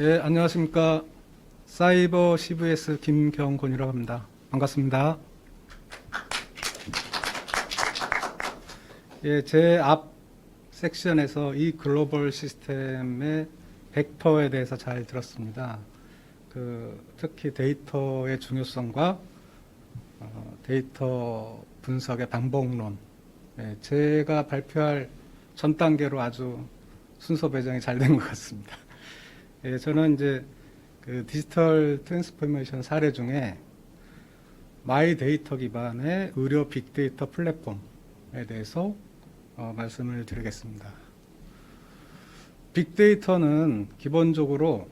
예, 안녕하십니까. 사이버 CVS 김경곤이라고 합니다. 반갑습니다. 예, 제 앞 섹션에서 이 글로벌 시스템의 벡터에 대해서 잘 들었습니다. 특히 데이터의 중요성과 데이터 분석의 방법론. 예, 제가 발표할 전 단계로 아주 순서 배정이 잘 된 것 같습니다. 예, 저는 이제 그 디지털 트랜스포메이션 사례 중에 마이 데이터 기반의 의료 빅데이터 플랫폼에 대해서 말씀을 드리겠습니다. 빅데이터는 기본적으로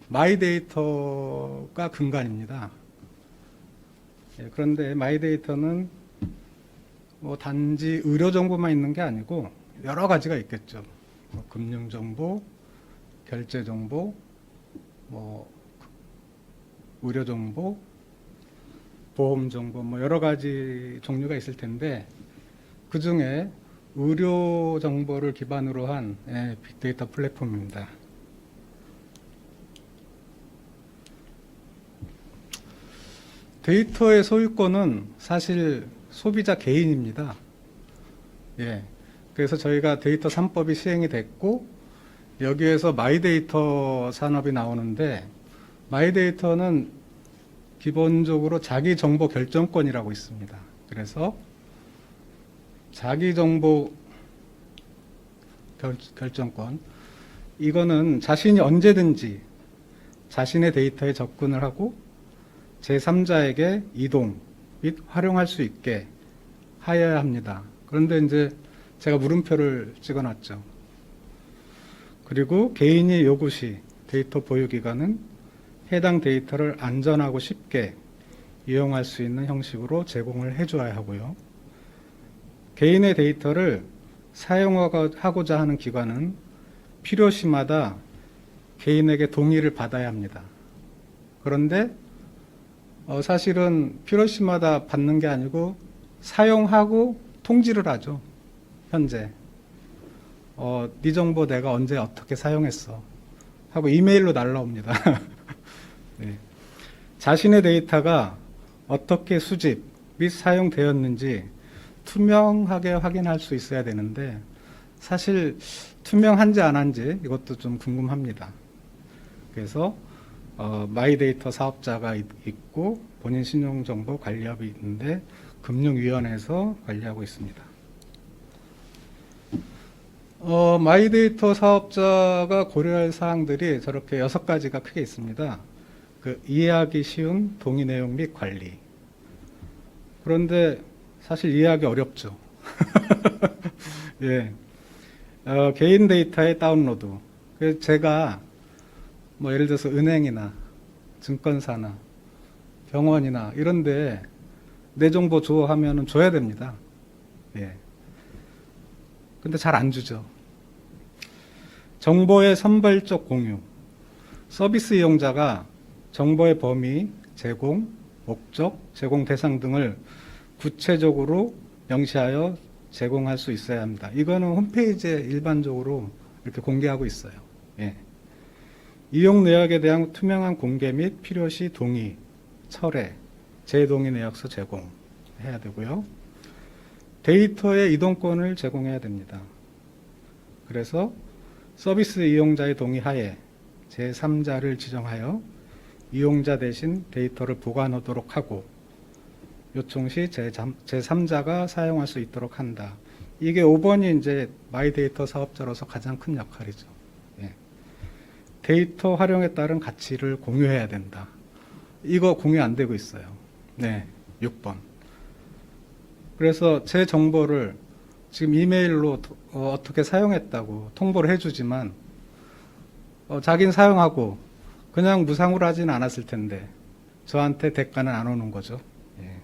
마이 데이터가 근간입니다. 예, 그런데 마이 데이터는 뭐 단지 의료 정보만 있는 게 아니고 여러 가지가 있겠죠. 금융 정보, 결제 정보, 의료 정보, 보험 정보, 여러 가지 종류가 있을 텐데, 그 중에 의료 정보를 기반으로 한 빅데이터 플랫폼입니다. 데이터의 소유권은 사실 소비자 개인입니다. 예. 그래서 저희가 데이터 3법이 시행이 됐고, 여기에서 마이데이터 산업이 나오는데, 마이데이터는 기본적으로 자기 정보 결정권이라고 있습니다. 그래서 자기 정보 결정권, 이거는 자신이 언제든지 자신의 데이터에 접근을 하고 제3자에게 이동 및 활용할 수 있게 하여야 합니다. 그런데 이제 제가 물음표를 찍어놨죠. 그리고 개인이 요구 시 데이터 보유기관은 해당 데이터를 안전하고 쉽게 이용할 수 있는 형식으로 제공을 해줘야 하고요. 개인의 데이터를 사용하고자 하는 기관은 필요시마다 개인에게 동의를 받아야 합니다. 그런데 사실은 필요시마다 받는 게 아니고 사용하고 통지를 하죠. 현재. 네 정보 내가 언제 어떻게 사용했어 하고 이메일로 날라옵니다. 네. 자신의 데이터가 어떻게 수집 및 사용되었는지 투명하게 확인할 수 있어야 되는데, 사실 투명한지 안 한지 이것도 좀 궁금합니다. 그래서 마이데이터 사업자가 있고 본인 신용정보 관리업이 있는데 금융위원회에서 관리하고 있습니다. 마이데이터 사업자가 고려할 사항들이 저렇게 6가지가 크게 있습니다. 이해하기 쉬운 동의 내용 및 관리. 그런데 사실 이해하기 어렵죠. 예. 개인 데이터의 다운로드. 그래서 제가 예를 들어서 은행이나 증권사나 병원이나 이런데 내 정보 줘 하면은 줘야 됩니다. 예. 근데 잘 안 주죠. 정보의 선별적 공유. 서비스 이용자가 정보의 범위, 제공, 목적, 제공 대상 등을 구체적으로 명시하여 제공할 수 있어야 합니다. 이거는 홈페이지에 일반적으로 이렇게 공개하고 있어요. 예. 이용 내역에 대한 투명한 공개 및 필요시 동의, 철회, 재동의 내역서 제공해야 되고요. 데이터의 이동권을 제공해야 됩니다. 그래서 서비스 이용자의 동의하에 제3자를 지정하여 이용자 대신 데이터를 보관하도록 하고 요청 시 제3자가 사용할 수 있도록 한다. 이게 5번이 이제 마이데이터 사업자로서 가장 큰 역할이죠. 예. 데이터 활용에 따른 가치를 공유해야 된다. 이거 공유 안 되고 있어요. 네, 6번. 그래서 제 정보를 지금 이메일로 어떻게 사용했다고 통보를 해주지만 자기는 사용하고 그냥 무상으로 하지는 않았을 텐데 저한테 대가는 안 오는 거죠. 예.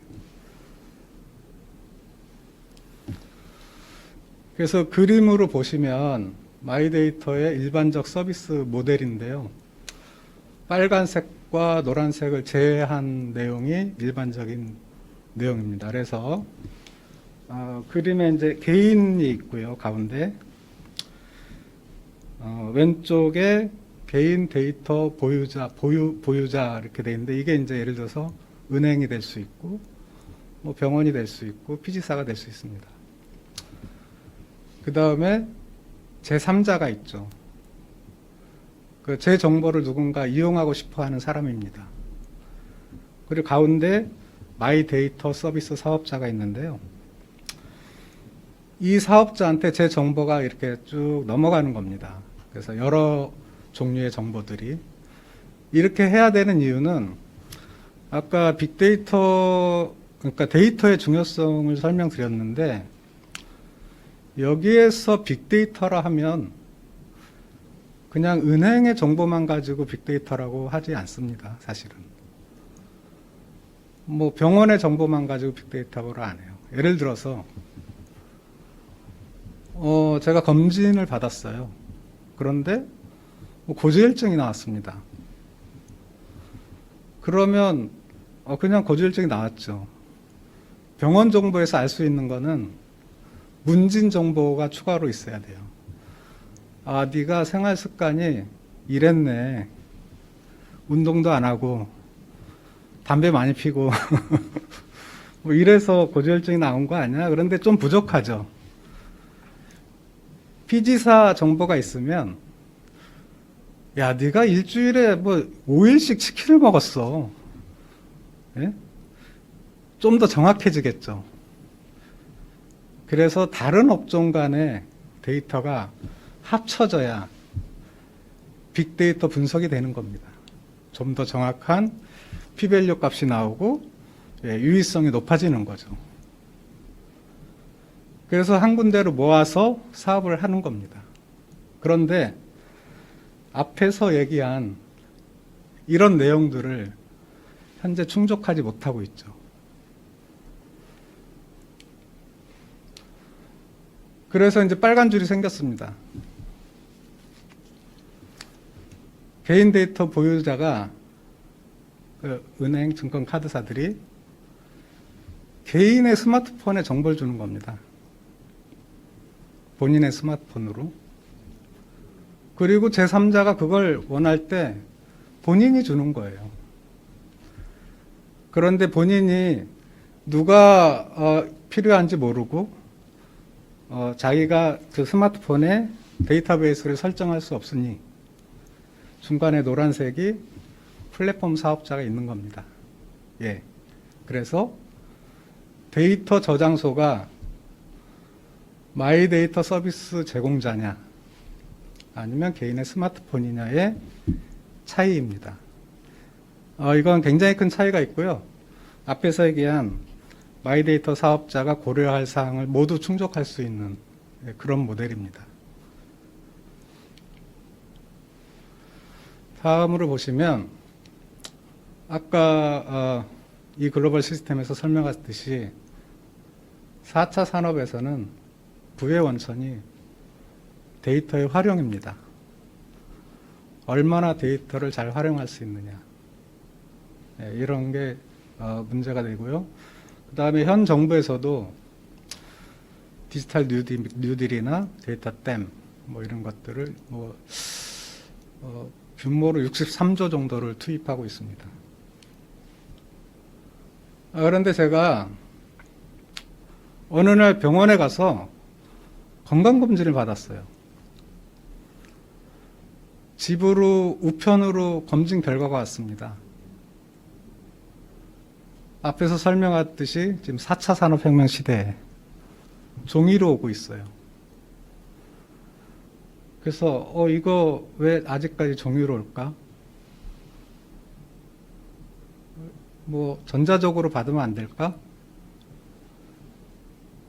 그래서 그림으로 보시면 마이데이터의 일반적 서비스 모델인데요. 빨간색과 노란색을 제외한 내용이 일반적인 내용입니다. 그래서 그림에 이제 개인이 있고요. 가운데 왼쪽에 개인 데이터 보유자 이렇게 돼 있는데 이게 이제 예를 들어서 은행이 될 수 있고 뭐 병원이 될 수 있고 피지사가 될 수 있습니다. 그 다음에 제3자가 있죠. 제 정보를 누군가 이용하고 싶어 하는 사람입니다. 그리고 가운데 마이 데이터 서비스 사업자가 있는데요. 이 사업자한테 제 정보가 이렇게 쭉 넘어가는 겁니다. 그래서 여러 종류의 정보들이 이렇게 해야 되는 이유는 아까 빅데이터, 그러니까 데이터의 중요성을 설명드렸는데 여기에서 빅데이터라 하면 그냥 은행의 정보만 가지고 빅데이터라고 하지 않습니다. 사실은. 뭐 병원의 정보만 가지고 빅데이터를 안 해요. 예를 들어서 제가 검진을 받았어요. 그런데 고지혈증이 나왔습니다. 그러면 그냥 고지혈증이 나왔죠. 병원 정보에서 알 수 있는 거는 문진 정보가 추가로 있어야 돼요. 아, 네가 생활 습관이 이랬네. 운동도 안 하고 담배 많이 피고 뭐 이래서 고지혈증이 나온 거 아니야? 그런데 좀 부족하죠. 피지사 정보가 있으면 야, 네가 일주일에 뭐 5일씩 치킨을 먹었어. 예? 좀 더 정확해지겠죠. 그래서 다른 업종 간의 데이터가 합쳐져야 빅데이터 분석이 되는 겁니다. 좀 더 정확한 P-밸류 값이 나오고 유의성이 높아지는 거죠. 그래서 한 군데로 모아서 사업을 하는 겁니다. 그런데 앞에서 얘기한 이런 내용들을 현재 충족하지 못하고 있죠. 그래서 이제 빨간 줄이 생겼습니다. 개인 데이터 보유자가 은행, 증권, 카드사들이 개인의 스마트폰에 정보를 주는 겁니다. 본인의 스마트폰으로. 그리고 제3자가 그걸 원할 때 본인이 주는 거예요. 그런데 본인이 누가 필요한지 모르고 자기가 그 스마트폰에 데이터베이스를 설정할 수 없으니 중간에 노란색이 플랫폼 사업자가 있는 겁니다. 예. 그래서 데이터 저장소가 마이 데이터 서비스 제공자냐 아니면 개인의 스마트폰이냐의 차이입니다. 이건 굉장히 큰 차이가 있고요. 앞에서 얘기한 마이 데이터 사업자가 고려할 사항을 모두 충족할 수 있는 그런 모델입니다. 다음으로 보시면 아까 이 글로벌 시스템에서 설명했듯이 4차 산업에서는 부의 원천이 데이터의 활용입니다. 얼마나 데이터를 잘 활용할 수 있느냐. 이런 게 문제가 되고요. 그 다음에 현 정부에서도 디지털 뉴딜이나 데이터 댐 뭐 이런 것들을 규모로 63조 정도를 투입하고 있습니다. 그런데 제가 어느 날 병원에 가서 건강검진을 받았어요. 집으로 우편으로 검진 결과가 왔습니다. 앞에서 설명했듯이 지금 4차 산업혁명 시대에 종이로 오고 있어요. 그래서 이거 왜 아직까지 종이로 올까? 뭐 전자적으로 받으면 안 될까?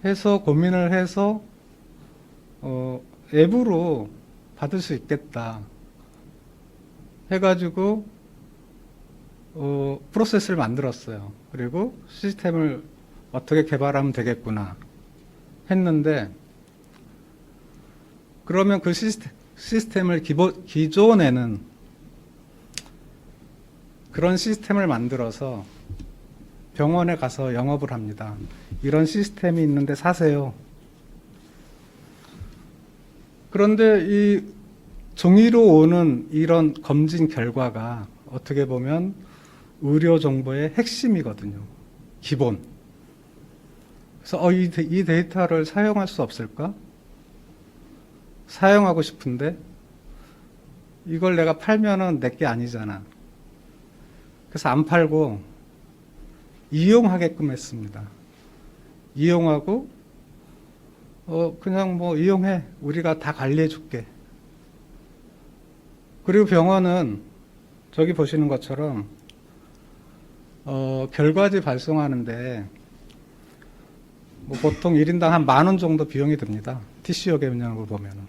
해서 고민을 해서 앱으로 받을 수 있겠다 해가지고 프로세스를 만들었어요. 그리고 시스템을 어떻게 개발하면 되겠구나 했는데, 그러면 그 시스템을 기존에는 그런 시스템을 만들어서 병원에 가서 영업을 합니다. 이런 시스템이 있는데 사세요. 그런데 이 종이로 오는 이런 검진 결과가 어떻게 보면 의료 정보의 핵심이거든요. 기본. 그래서 이 데이터를 사용할 수 없을까? 사용하고 싶은데 이걸 내가 팔면은 내 게 아니잖아. 그래서 안 팔고 이용하게끔 했습니다. 이용하고 그냥 뭐 이용해. 우리가 다 관리해 줄게. 그리고 병원은 저기 보시는 것처럼 결과지 발송하는데 뭐 보통 1인당 한 10,000원 정도 비용이 듭니다. TCO 개념으로 보면은.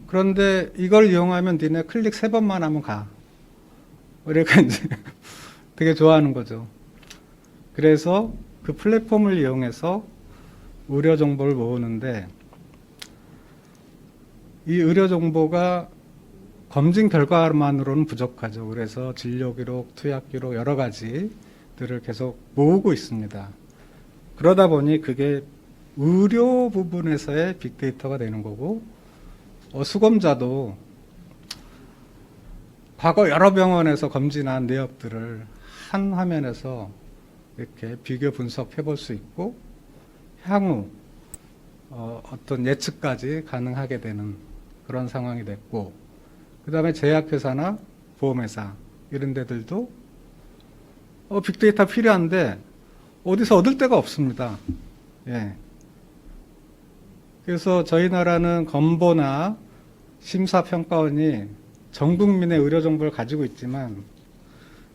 그런데 이걸 이용하면 니네 클릭 3번만 하면 가. 그러니까 이제 되게 좋아하는 거죠. 그래서 그 플랫폼을 이용해서 의료 정보를 모으는데 이 의료 정보가 검진 결과만으로는 부족하죠. 그래서 진료 기록, 투약 기록 여러 가지들을 계속 모으고 있습니다. 그러다 보니 그게 의료 부분에서의 빅데이터가 되는 거고 수검자도 과거 여러 병원에서 검진한 내역들을 한 화면에서 이렇게 비교 분석해 볼 수 있고 향후 어떤 예측까지 가능하게 되는 그런 상황이 됐고 그 다음에 제약회사나 보험회사 이런 데들도 빅데이터 필요한데 어디서 얻을 데가 없습니다. 예. 그래서 저희 나라는 건보나 심사평가원이 전 국민의 의료 정보를 가지고 있지만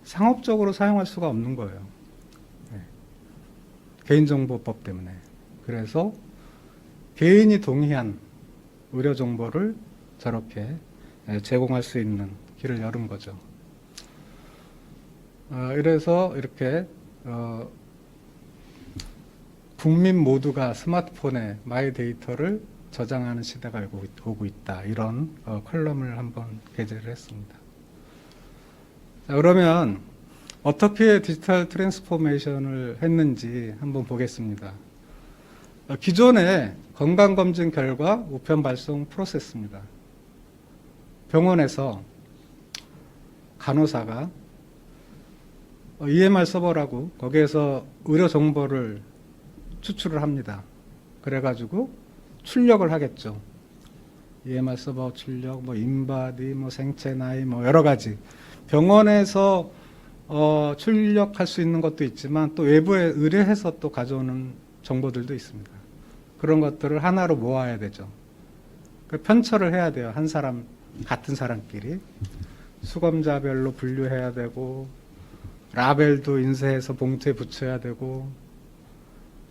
상업적으로 사용할 수가 없는 거예요. 예. 개인정보법 때문에. 그래서 개인이 동의한 의료 정보를 저렇게 제공할 수 있는 길을 열은 거죠. 이래서 이렇게 국민 모두가 스마트폰에 마이 데이터를 저장하는 시대가 오고 있다. 이런 컬럼을 한번 게재를 했습니다. 자, 그러면 어떻게 디지털 트랜스포메이션을 했는지 한번 보겠습니다. 기존의 건강검진 결과 우편 발송 프로세스입니다. 병원에서 간호사가 EMR 서버라고 거기에서 의료 정보를 추출을 합니다. 그래가지고 출력을 하겠죠. EMR 서버 출력, 뭐 인바디, 뭐 생체 나이, 뭐 여러 가지 병원에서 출력할 수 있는 것도 있지만 또 외부에 의뢰해서 또 가져오는 정보들도 있습니다. 그런 것들을 하나로 모아야 되죠. 편철을 해야 돼요. 한 사람 같은 사람끼리 수검자별로 분류해야 되고 라벨도 인쇄해서 봉투에 붙여야 되고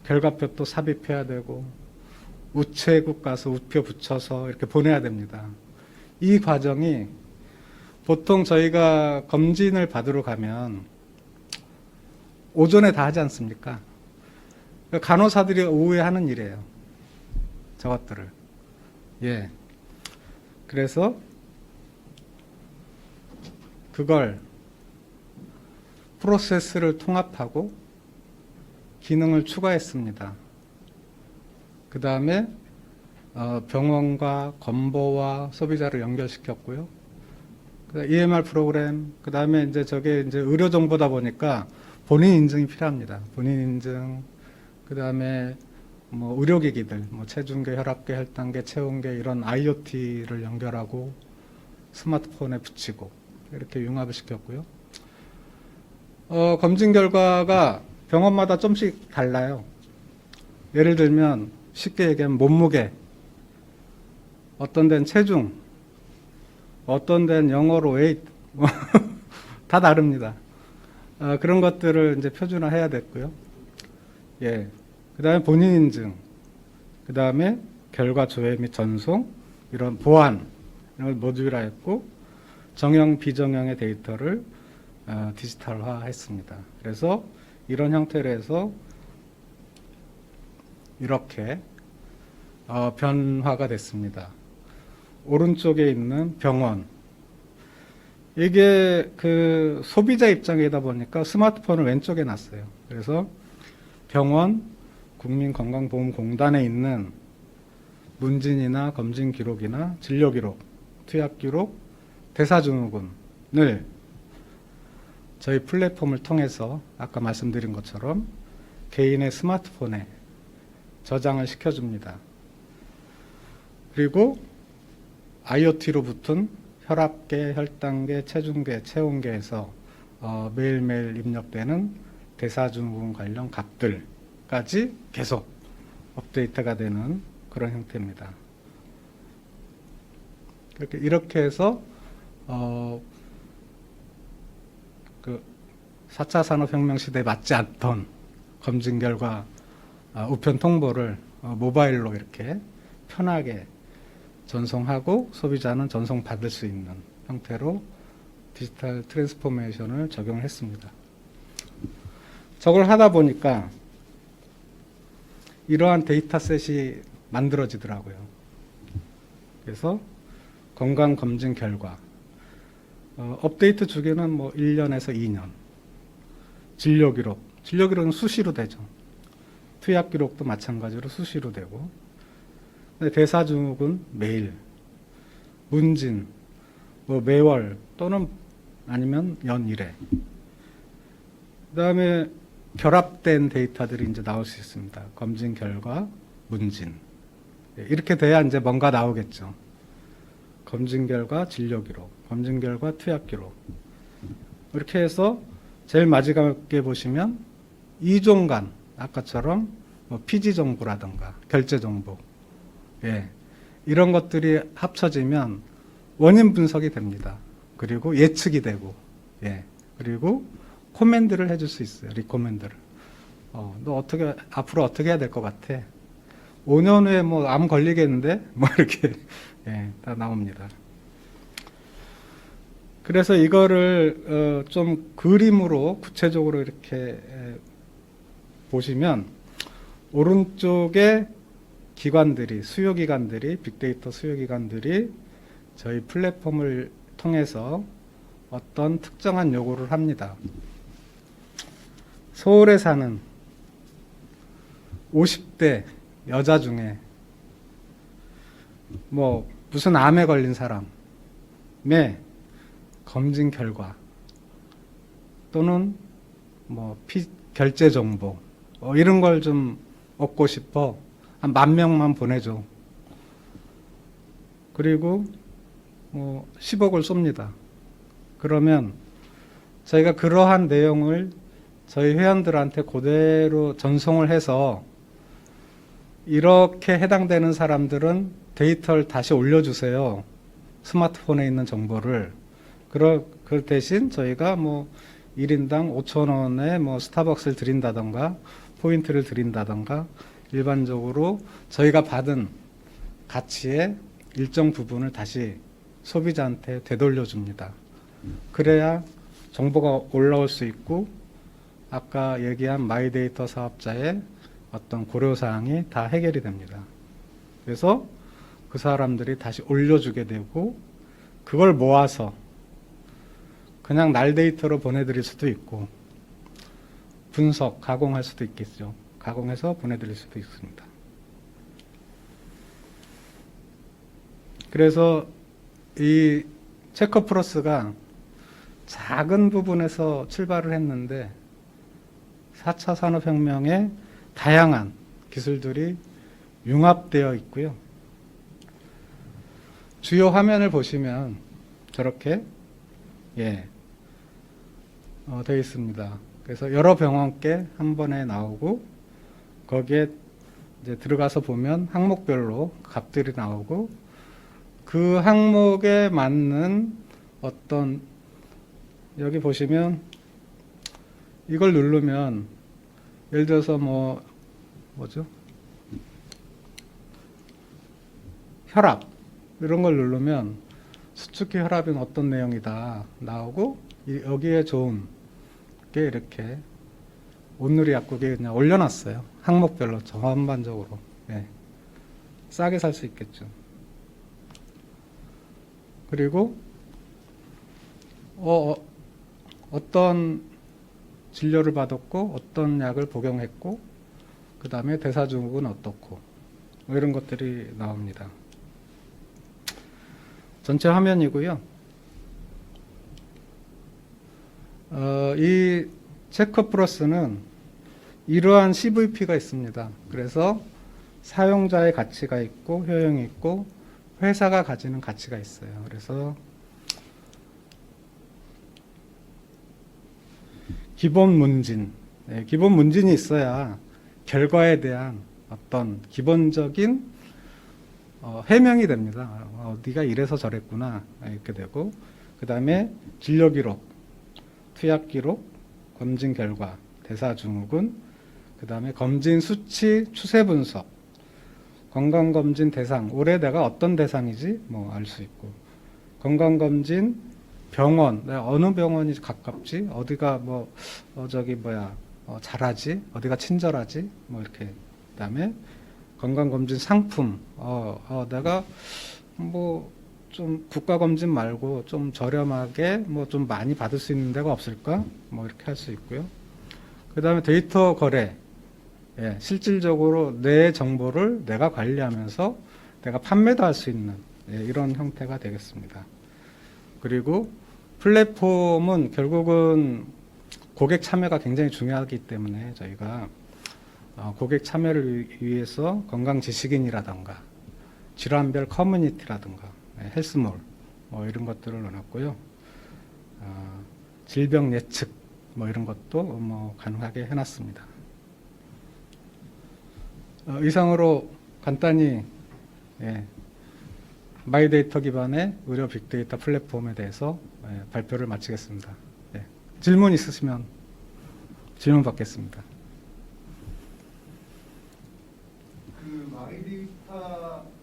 결과표 또 삽입해야 되고 우체국 가서 우표 붙여서 이렇게 보내야 됩니다. 이 과정이 보통 저희가 검진을 받으러 가면 오전에 다 하지 않습니까? 간호사들이 오후에 하는 일이에요. 저것들을. 예. 그래서 그걸 프로세스를 통합하고 기능을 추가했습니다. 그 다음에 병원과 건보와 소비자를 연결시켰고요. EMR 프로그램, 그 다음에 이제 저게 이제 의료 정보다 보니까 본인 인증이 필요합니다. 본인 인증, 그 다음에 뭐 의료기기들, 뭐 체중계, 혈압계, 혈당계, 체온계 이런 IoT를 연결하고 스마트폰에 붙이고 이렇게 융합을 시켰고요. 검진 결과가 병원마다 좀씩 달라요. 예를 들면 쉽게 얘기하면 몸무게, 어떤 데는 체중, 어떤 데는 영어로 weight, 다 다릅니다. 그런 것들을 이제 표준화해야 됐고요. 예. 그 다음에 본인 인증, 그 다음에 결과 조회 및 전송, 이런 보안, 이런 걸 모듈화했고, 정형, 비정형의 데이터를 디지털화 했습니다. 그래서 이런 형태로 해서 이렇게 변화가 됐습니다. 오른쪽에 있는 병원. 이게 그 소비자 입장이다 보니까 스마트폰을 왼쪽에 놨어요. 그래서 병원, 국민건강보험공단에 있는 문진이나 검진 기록이나 진료 기록, 투약 기록, 대사 증후군을 저희 플랫폼을 통해서 아까 말씀드린 것처럼 개인의 스마트폰에 저장을 시켜줍니다. 그리고 IoT로 붙은 혈압계, 혈당계, 체중계, 체온계에서 매일매일 입력되는 대사증후군 관련 값들까지 계속 업데이트가 되는 그런 형태입니다. 이렇게 해서 그 4차 산업혁명 시대에 맞지 않던 검진 결과 우편 통보를 모바일로 이렇게 편하게 전송하고 소비자는 전송받을 수 있는 형태로 디지털 트랜스포메이션을 적용을 했습니다. 저걸 하다 보니까 이러한 데이터셋이 만들어지더라고요. 그래서 건강검진 결과 업데이트 주기는 뭐 1년에서 2년, 진료기록은 수시로 되죠. 투약기록도 마찬가지로 수시로 되고, 대사증후군 매일, 문진 뭐 매월 또는 아니면 연 1회. 그 다음에 결합된 데이터들이 이제 나올 수 있습니다. 검진 결과, 문진. 이렇게 돼야 이제 뭔가 나오겠죠. 검진 결과, 진료 기록, 검진 결과, 투약 기록. 이렇게 해서 제일 마지막에 보시면 이종간, 아까처럼 뭐 피지 정보라든가 결제 정보, 예, 이런 것들이 합쳐지면 원인 분석이 됩니다. 그리고 예측이 되고, 예, 그리고 코멘드를 해줄 수 있어요. 리코멘드를. 너 어떻게 앞으로 어떻게 해야 될 것 같아? 5년 후에 뭐 암 걸리겠는데? 뭐 이렇게 예, 다 나옵니다. 그래서 이거를 좀 그림으로 구체적으로 이렇게 보시면 오른쪽에 기관들이 수요기관들이 빅데이터 수요기관들이 저희 플랫폼을 통해서 어떤 특정한 요구를 합니다. 서울에 사는 50대 여자 중에 뭐 무슨 암에 걸린 사람의 검진 결과 또는 뭐 결제 정보 이런 걸 좀 얻고 싶어. 한 10,000명만 보내줘. 그리고 10억을 쏩니다. 그러면 저희가 그러한 내용을 저희 회원들한테 그대로 전송을 해서 이렇게 해당되는 사람들은 데이터를 다시 올려주세요. 스마트폰에 있는 정보를. 그 대신 저희가 뭐 1인당 5,000원에 뭐 스타벅스를 드린다던가 포인트를 드린다던가 일반적으로 저희가 받은 가치의 일정 부분을 다시 소비자한테 되돌려 줍니다. 그래야 정보가 올라올 수 있고 아까 얘기한 마이데이터 사업자의 어떤 고려사항이 다 해결이 됩니다. 그래서 그 사람들이 다시 올려주게 되고 그걸 모아서 그냥 날 데이터로 보내드릴 수도 있고 분석, 가공할 수도 있겠죠. 가공해서 보내드릴 수도 있습니다. 그래서 이 체커 플러스가 작은 부분에서 출발을 했는데 4차 산업혁명에 다양한 기술들이 융합되어 있고요. 주요 화면을 보시면 저렇게 되어 있습니다. 그래서 여러 병원께 한 번에 나오고 거기에 이제 들어가서 보면 항목별로 값들이 나오고 그 항목에 맞는 어떤 여기 보시면 이걸 누르면 예를 들어서 뭐죠? 혈압 이런 걸 누르면 수축기 혈압은 어떤 내용이다 나오고 여기에 좋은 게 이렇게 온누리 약국에 그냥 올려놨어요. 항목별로 전반적으로 싸게 살 수 있겠죠. 그리고 어떤 진료를 받았고 어떤 약을 복용했고 그 다음에 대사증후군 어떻고 뭐 이런 것들이 나옵니다. 전체 화면이고요. 이 체커 플러스는 이러한 CVP가 있습니다. 그래서 사용자의 가치가 있고 효용이 있고 회사가 가지는 가치가 있어요. 그래서 기본 문진, 기본 문진이 있어야 결과에 대한 어떤 기본적인 해명이 됩니다. 네가 이래서 저랬구나 이렇게 되고, 그 다음에 진료 기록, 투약 기록, 검진 결과, 대사 증후군, 그 다음에 검진 수치, 추세 분석, 건강검진 대상, 올해 내가 어떤 대상이지 뭐 알 수 있고, 건강검진 병원, 내가 어느 병원이 가깝지, 어디가 뭐 잘하지, 어디가 친절하지, 뭐 이렇게. 그다음에 건강검진 상품, 내가 뭐 좀 국가검진 말고 좀 저렴하게 뭐 좀 많이 받을 수 있는 데가 없을까, 뭐 이렇게 할 수 있고요. 그다음에 데이터 거래, 실질적으로 내 정보를 내가 관리하면서 내가 판매도 할 수 있는 이런 형태가 되겠습니다. 그리고 플랫폼은 결국은 고객 참여가 굉장히 중요하기 때문에 저희가 고객 참여를 위해서 건강 지식인이라든가 질환별 커뮤니티라든가 헬스몰 뭐 이런 것들을 넣어놨고요. 질병 예측 뭐 이런 것도 뭐 가능하게 해놨습니다. 이상으로 간단히 마이데이터 기반의 의료 빅데이터 플랫폼에 대해서 발표를 마치겠습니다. 질문 있으시면 질문 받겠습니다. 그 마이데이터